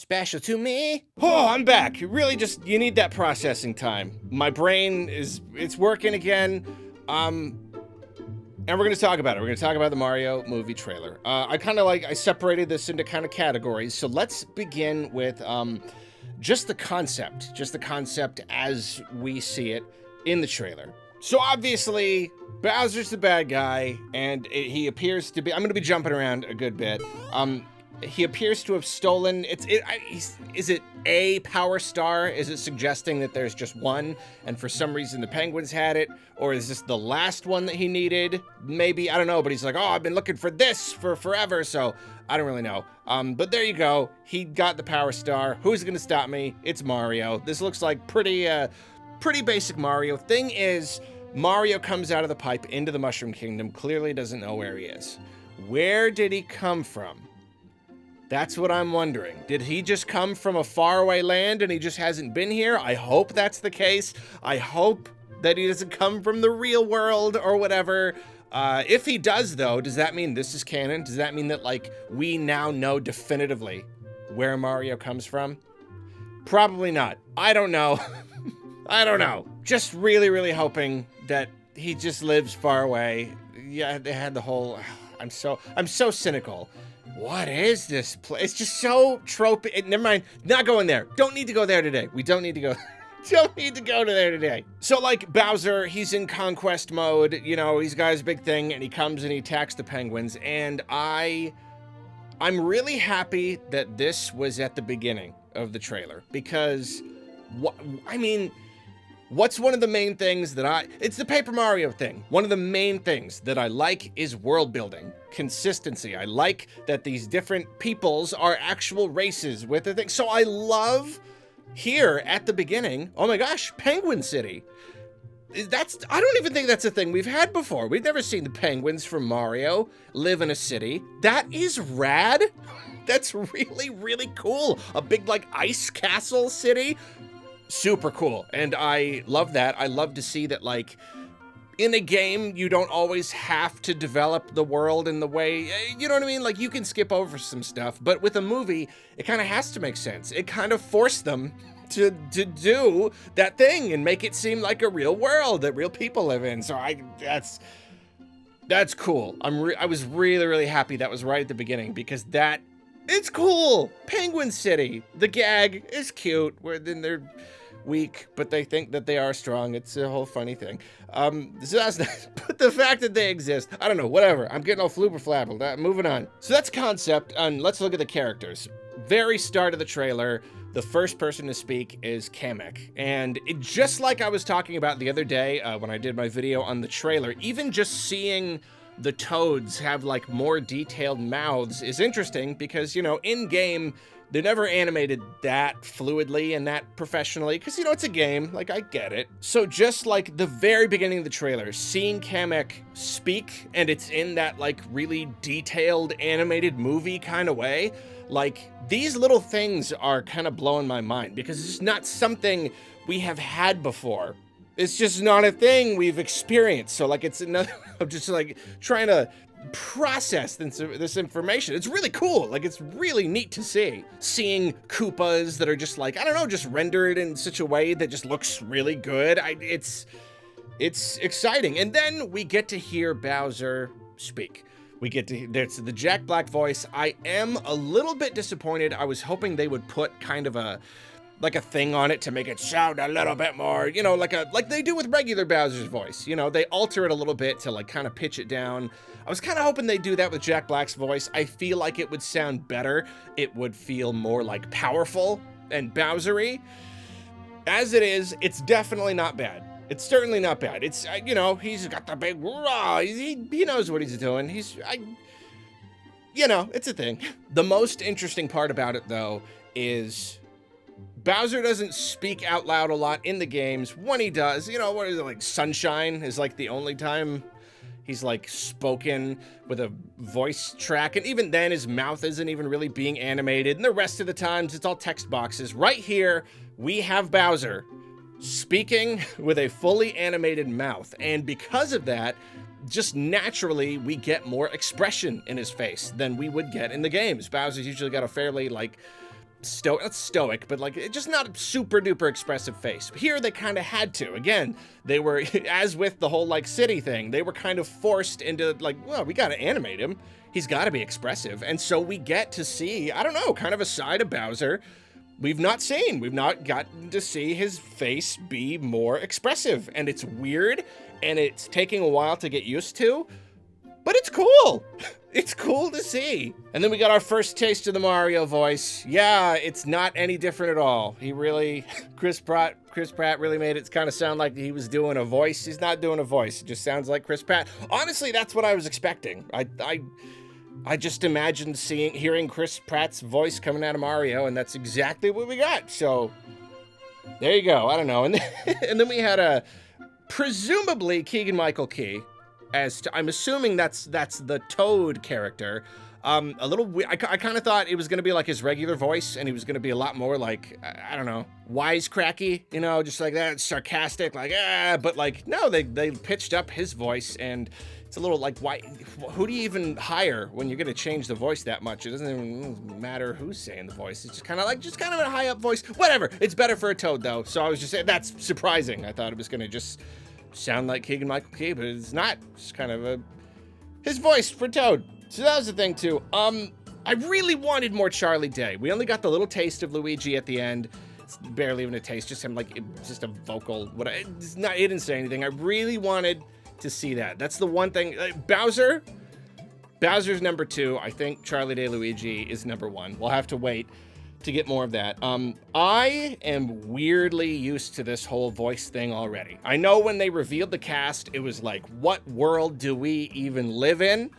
Special to me. Oh, I'm back. You need that processing time. My brain it's working again. And we're going to talk about it. We're going to talk about the Mario movie trailer. I separated this into kind of categories. So let's begin with just the concept as we see it in the trailer. So obviously, Bowser's the bad guy, and he appears to be, I'm going to be jumping around a good bit. He appears to have stolen, is it a power star? Is it suggesting that there's just one, and for some reason the penguins had it? Or is this the last one that he needed? Maybe, I don't know, but he's like, oh, I've been looking for this for forever, so I don't really know. But there you go, he got the power star. Who's gonna stop me? It's Mario. This looks like pretty basic Mario. Thing is, Mario comes out of the pipe into the Mushroom Kingdom, clearly doesn't know where he is. Where did he come from? That's what I'm wondering. Did he just come from a faraway land and he just hasn't been here? I hope that's the case. I hope that he doesn't come from the real world or whatever. If he does, though, does that mean this is canon? Does that mean that, like, we now know definitively where Mario comes from? Probably not. I don't know. I don't know. Just really, really hoping that he just lives far away. Yeah, they had the whole... I'm so cynical. What is this place? It's just so tropey. Never mind. Not going there. Don't need to go there today. We don't need to go. Don't need to go to there today. So, like, Bowser, he's in conquest mode. You know, he's got his big thing, and he comes and he attacks the penguins. And I'm really happy that this was at the beginning of the trailer. Because, what's one of the main things that it's the Paper Mario thing. One of the main things that I like is world building, consistency. I like that these different peoples are actual races with a thing. So I love here at the beginning, oh my gosh, Penguin City. I don't even think that's a thing we've had before. We've never seen the penguins from Mario live in a city. That is rad. That's really, really cool. A big, like, ice castle city. Super cool, and I love that. I love to see that, like, in a game, you don't always have to develop the world in the way, you know what I mean? Like, you can skip over some stuff, but with a movie, it kind of has to make sense. It kind of forced them to do that thing and make it seem like a real world that real people live in. So that's cool. I was really, really happy that was right at the beginning, because it's cool. Penguin City. The gag is cute. Then they're weak, but they think that they are strong. It's a whole funny thing. So that's nice. But the fact that they exist, I don't know, whatever. I'm getting all flubber-flabbled. Moving on. So that's concept, and let's look at the characters. Very start of the trailer, the first person to speak is Kamek. And just like I was talking about the other day when I did my video on the trailer, even just seeing the toads have, like, more detailed mouths is interesting because, you know, in-game, they never animated that fluidly and that professionally because, you know, it's a game. Like, I get it. So just like the very beginning of the trailer, seeing Kamek speak, and it's in that, like, really detailed animated movie kind of way, like, these little things are kind of blowing my mind because it's just not something we have had before. It's just not a thing we've experienced. So, like, it's another, I'm just, like, trying to process this information. It's really cool. Like, it's really neat to see. Seeing Koopas that are just, like, I don't know, just rendered in such a way that just looks really good. It's exciting. And then we get to hear Bowser speak. There's the Jack Black voice. I am a little bit disappointed. I was hoping they would put kind of a thing on it to make it sound a little bit more, you know, like they do with regular Bowser's voice. You know, they alter it a little bit to, like, kind of pitch it down. I was kind of hoping they'd do that with Jack Black's voice. I feel like it would sound better. It would feel more, like, powerful and Bowser-y. As it is, it's definitely not bad. It's certainly not bad. It's, you know, he's got the big raw. He knows what he's doing. You know, it's a thing. The most interesting part about it, though, is Bowser doesn't speak out loud a lot in the games. When he does, you know, what is it, like, Sunshine is, like, the only time he's, like, spoken with a voice track, and even then his mouth isn't even really being animated, and the rest of the times it's all text boxes. Right here, we have Bowser speaking with a fully animated mouth, and because of that, just naturally, we get more expression in his face than we would get in the games. Bowser's usually got a fairly, like, not stoic, but like just not a super duper expressive face. Here they kind of had to. Again, they were, as with the whole like city thing, they were kind of forced into like, well, we got to animate him. He's got to be expressive. And so we get to see, I don't know, kind of a side of Bowser we've not seen. We've not gotten to see his face be more expressive. And it's weird, and it's taking a while to get used to, but it's cool. It's cool to see. And then we got our first taste of the Mario voice. Yeah, it's not any different at all. He really, Chris Pratt really made it kind of sound like he was doing a voice. He's not doing a voice. It just sounds like Chris Pratt. Honestly, that's what I was expecting. I just imagined hearing Chris Pratt's voice coming out of Mario, and that's exactly what we got. So there you go. I don't know. And then we had presumably Keegan-Michael Key. I'm assuming that's the Toad character. A little weird. I kind of thought it was going to be like his regular voice, and he was going to be a lot more like, I don't know, wisecracky, you know, just like that, sarcastic, like, but like, no, they pitched up his voice, and it's a little like, who do you even hire when you're going to change the voice that much? It doesn't even matter who's saying the voice. It's just kind of a high up voice. Whatever. It's better for a Toad, though. So I was just saying, that's surprising. I thought it was going to just sound like Keegan-Michael Key, but it's not. It's kind of his voice for Toad. So that was the thing, too. I really wanted more Charlie Day. We only got the little taste of Luigi at the end. It's barely even a taste, just him, like, just a vocal. He didn't say anything. I really wanted to see that. That's the one thing. Bowser's number 2. I think Charlie Day Luigi is number 1. We'll have to wait to get more of that. I am weirdly used to this whole voice thing already. I know when they revealed the cast, it was like, what world do we even live in?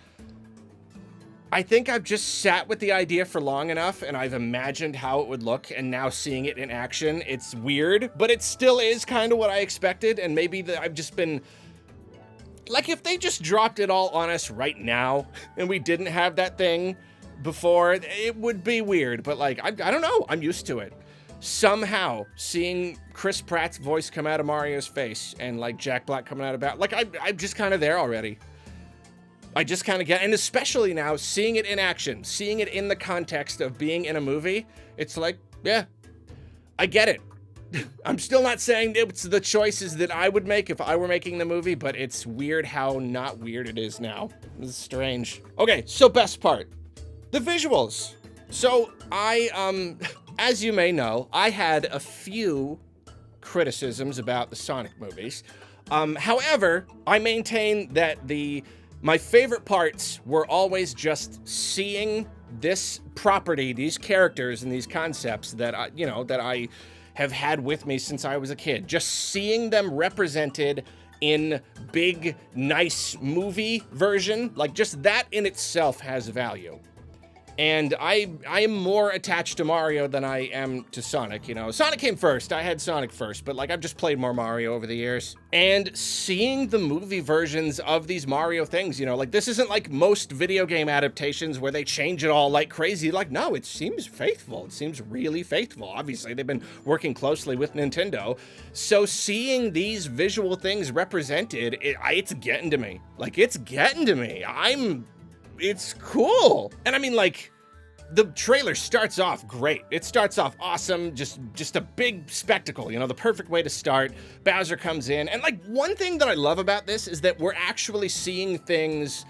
I think I've just sat with the idea for long enough, and I've imagined how it would look, and now seeing it in action, it's weird, but it still is kind of what I expected, and maybe I've just been, like, if they just dropped it all on us right now, and we didn't have that thing before, it would be weird, but like, I don't know, I'm used to it. Somehow, seeing Chris Pratt's voice come out of Mario's face, and like Jack Black coming out of like, I'm just kind of there already. I just kind of get, and especially now, seeing it in action, seeing it in the context of being in a movie, it's like, yeah, I get it. I'm still not saying it's the choices that I would make if I were making the movie, but it's weird how not weird it is now. This is strange. Okay, so best part. The visuals. So as you may know, I had a few criticisms about the Sonic movies. However, I maintain that my favorite parts were always just seeing this property, these characters and these concepts that I have had with me since I was a kid. Just seeing them represented in big, nice movie version, like just that in itself has value. And I am more attached to Mario than I am to Sonic, you know. Sonic came first. I had Sonic first, but like I've just played more Mario over the years. And seeing the movie versions of these Mario things, you know, like this isn't like most video game adaptations where they change it all like crazy. Like, no, it seems faithful. It seems really faithful. Obviously, they've been working closely with Nintendo. So seeing these visual things represented, it's getting to me. Like, it's getting to me. It's cool. And I mean, like, the trailer starts off great. It starts off awesome, just a big spectacle, you know, the perfect way to start. Bowser comes in, and like one thing that I love about this is that we're actually seeing things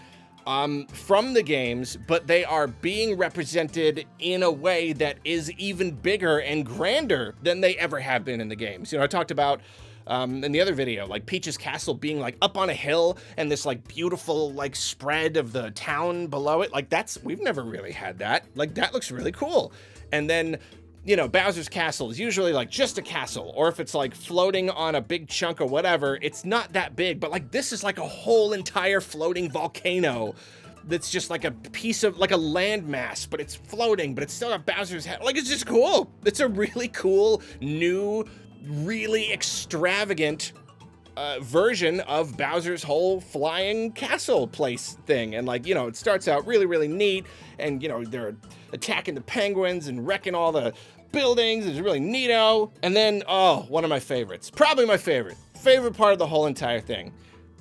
from the games, but they are being represented in a way that is even bigger and grander than they ever have been in the games. You know, I talked about in the other video, like Peach's castle being like up on a hill and this like beautiful like spread of the town below it. Like we've never really had that. Like that looks really cool. And then, you know, Bowser's castle is usually like just a castle, or if it's like floating on a big chunk or whatever, it's not that big, but like this is like a whole entire floating volcano that's just like a piece of like a landmass, but it's floating, but it's still got Bowser's head. Like, it's just cool. It's a really cool, new, really extravagant version of Bowser's whole flying castle place thing. And like, you know, it starts out really, really neat, and you know, they're attacking the penguins and wrecking all the buildings. It's really neato. And then, oh, one of my favorites, probably my favorite part of the whole entire thing,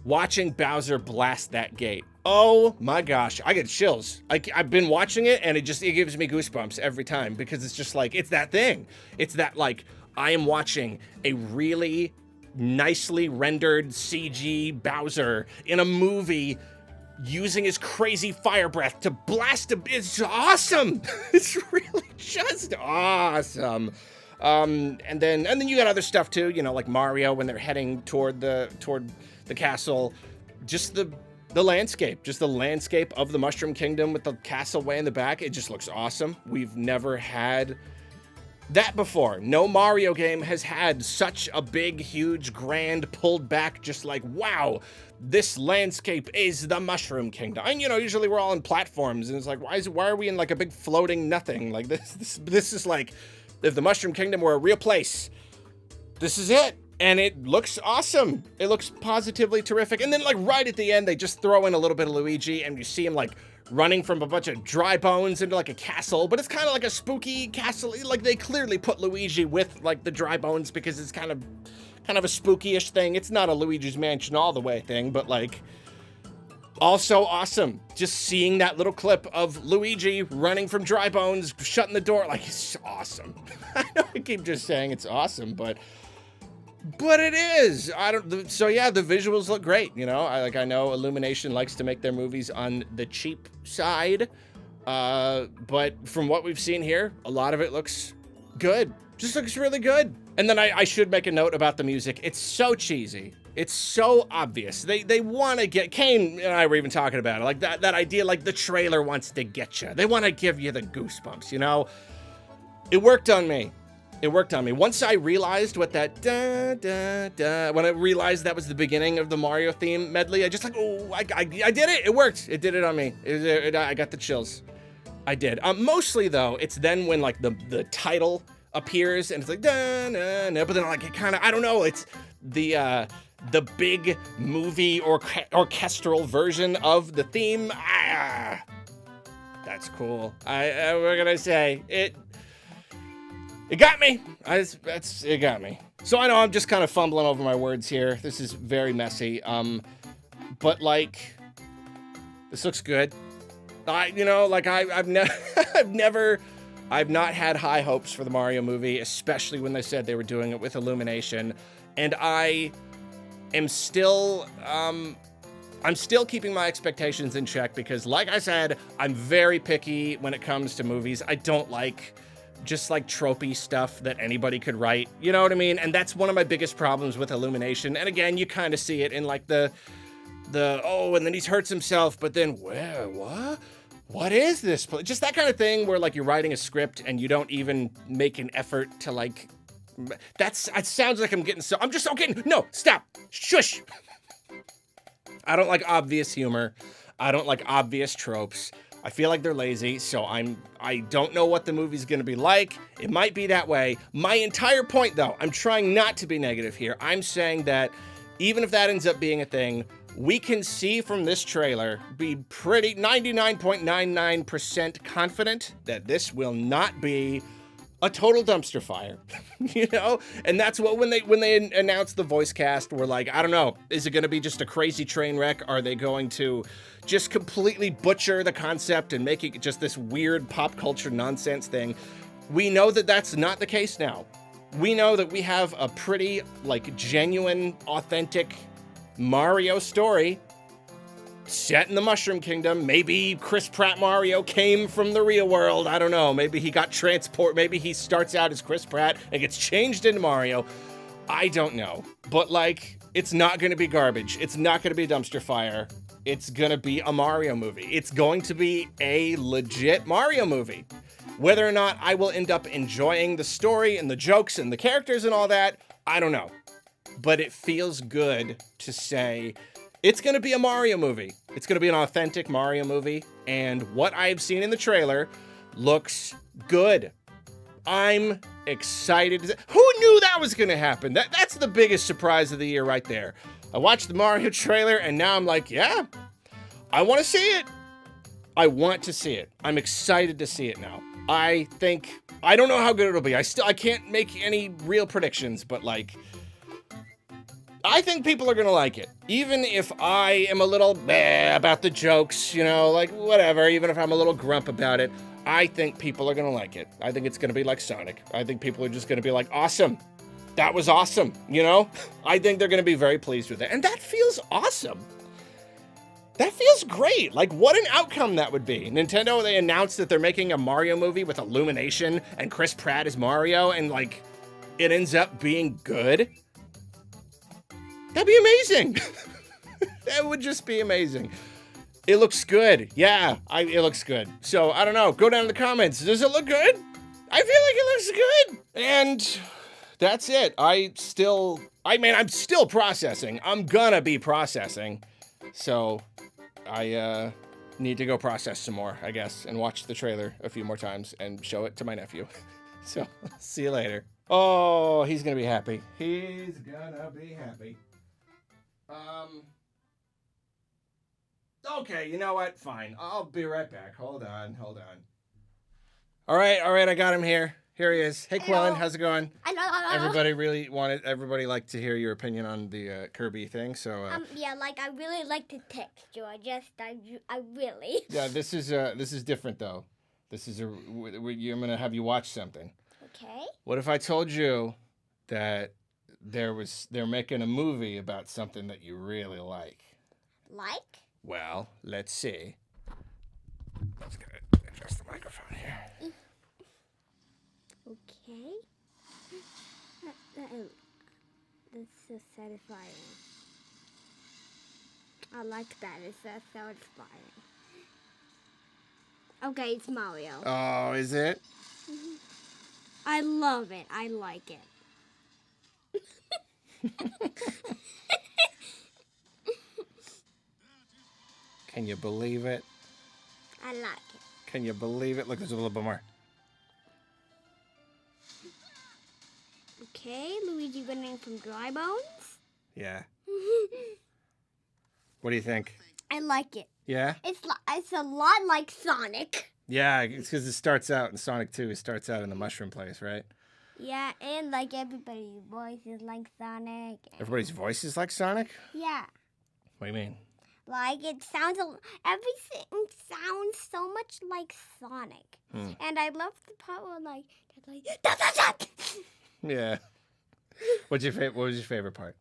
watching Bowser blast that gate. Oh my gosh, I get chills. I've been watching it and it gives me goosebumps every time because it's just like, it's that thing. It's that like, I am watching a really nicely rendered CG Bowser in a movie using his crazy fire breath to blast it's awesome. It's really just awesome. And then you got other stuff too, you know, like Mario when they're heading toward the castle. Just the landscape, just the landscape of the Mushroom Kingdom with the castle way in the back. It just looks awesome. We've never had that before. No Mario game has had such a big, huge, grand, pulled back, just like, wow, this landscape is the Mushroom Kingdom. And, you know, usually we're all in platforms, and it's like, why are we in, like, a big floating nothing? Like, this is like, if the Mushroom Kingdom were a real place, this is it. And it looks awesome. It looks positively terrific. And then, like, right at the end, they just throw in a little bit of Luigi, and you see him, like, running from a bunch of dry bones into, like, a castle. But it's kind of like a spooky castle. Like, they clearly put Luigi with, like, the dry bones because it's kind of a spooky-ish thing. It's not a Luigi's Mansion all the way thing, but, like, also awesome. Just seeing that little clip of Luigi running from dry bones, shutting the door. Like, it's awesome. I know I keep just saying it's awesome, but it is. So yeah, the visuals look great. You know, I know Illumination likes to make their movies on the cheap side, but from what we've seen here, a lot of it looks good. Just looks really good. And then I should make a note about the music. It's so cheesy. It's so obvious. They want to get, Kane and I were even talking about it, like that idea, like the trailer wants to get you. They want to give you the goosebumps, you know? It worked on me. It worked on me. Once I realized what that when I realized that was the beginning of the Mario theme medley, I just like, oh, I did it. It worked. It did it on me. I got the chills. I did. Mostly though, it's then when like the title appears and it's like but then like it kind of, I don't know. It's the big movie orchestral version of the theme. That's cool. What can I say? It got me. It got me. So I know I'm just kind of fumbling over my words here. This is very messy. But like, this looks good. I've not had high hopes for the Mario movie, especially when they said they were doing it with Illumination, and I am still, I'm still keeping my expectations in check because, like I said, I'm very picky when it comes to movies. I don't like just like tropey stuff that anybody could write, you know what I mean? And that's one of my biggest problems with Illumination. And again, you kind of see it in like the and then he hurts himself, but then what is this? Just that kind of thing where like you're writing a script and you don't even make an effort to like, it sounds like I'm just okay. No, stop, shush. I don't like obvious humor. I don't like obvious tropes. I feel like they're lazy, so I don't know what the movie's gonna be like. It might be that way. My entire point, though, I'm trying not to be negative here. I'm saying that even if that ends up being a thing, we can see from this trailer, be pretty 99.99% confident that this will not be a total dumpster fire, you know? And that's what, when they announced the voice cast, we're like, I don't know, is it gonna be just a crazy train wreck? Are they going to just completely butcher the concept and make it just this weird pop culture nonsense thing? We know that that's not the case now. We know that we have a pretty, like, genuine, authentic Mario story set in the Mushroom Kingdom. Maybe Chris Pratt Mario came from the real world. I don't know. Maybe he got maybe he starts out as Chris Pratt and gets changed into Mario. I don't know. But, like, it's not going to be garbage. It's not going to be a dumpster fire. It's going to be a Mario movie. It's going to be a legit Mario movie. Whether or not I will end up enjoying the story and the jokes and the characters and all that, I don't know. But it feels good to say it's going to be a Mario movie. It's going to be an authentic Mario movie. And what I've seen in the trailer looks good. I'm excited. Who knew that was going to happen? That's the biggest surprise of the year right there. I watched the Mario trailer and now I'm like, yeah, I want to see it. I want to see it. I'm excited to see it now. I don't know how good it'll be. I can't make any real predictions, but like, I think people are gonna like it. Even if I am a little meh about the jokes, you know, like whatever, even if I'm a little grump about it, I think people are gonna like it. I think it's gonna be like Sonic. I think people are just gonna be like, awesome. That was awesome, you know? I think they're gonna be very pleased with it. And that feels awesome. That feels great. Like, what an outcome that would be. Nintendo, they announced that they're making a Mario movie with Illumination and Chris Pratt as Mario, and like, it ends up being good. That'd be amazing. That would just be amazing. It looks good. Yeah, it looks good. So, I don't know. Go down in the comments. Does it look good? I feel like it looks good. And that's it. I'm still processing. I'm gonna be processing. So, I need to go process some more, I guess, and watch the trailer a few more times and show it to my nephew. So, see you later. Oh, he's gonna be happy. He's gonna be happy. Okay, you know what? Fine. I'll be right back. Hold on. All right, I got him here. Here he is. Hey, Quillen, how's it going? Everybody liked to hear your opinion on the Kirby thing, so... yeah, like, I really like the texture. I really... Yeah, this is different, though. I'm gonna have you watch something. Okay. What if I told you that they're making a movie about something that you really like? Like? Well, let's see. Let's go adjust the microphone here. Okay. That's so satisfying. I like that. It's so satisfying. Okay, it's Mario. Oh, is it? Mm-hmm. I love it. I like it. Can you believe it? I like it. Can you believe it? Look, there's a little bit more. Okay, Luigi winning from Dry Bones. Yeah. What do you think? I like it. Yeah? It's a lot like Sonic. Yeah, it's because it starts out in Sonic 2. It starts out in the mushroom place, right? Yeah, and like everybody's voice is like Sonic. Everybody's voice is like Sonic? Yeah. What do you mean? Like everything sounds so much like Sonic. And I love the part where like Yeah. What was your favorite part?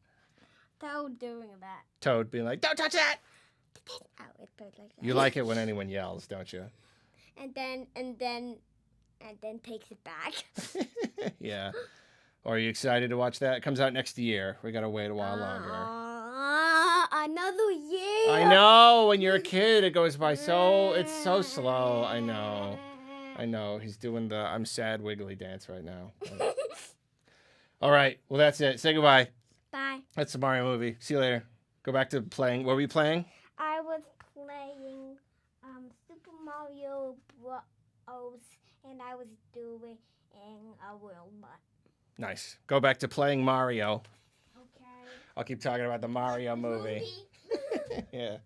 Toad doing that. Toad being like, don't touch that! Oh, it like that. You like it when anyone yells, don't you? And then takes it back. Yeah. Are you excited to watch that? It comes out next year. We gotta wait a while longer. Another year. I know. When you're a kid, it goes by it's so slow. I know. He's doing the I'm sad wiggly dance right now. All right. Well, that's it. Say goodbye. Bye. That's the Mario movie. See you later. Go back to playing. What were you playing? I was playing Super Mario Bros. And I was doing a robot. Nice. Go back to playing Mario. Okay. I'll keep talking about the Mario movie. Yeah.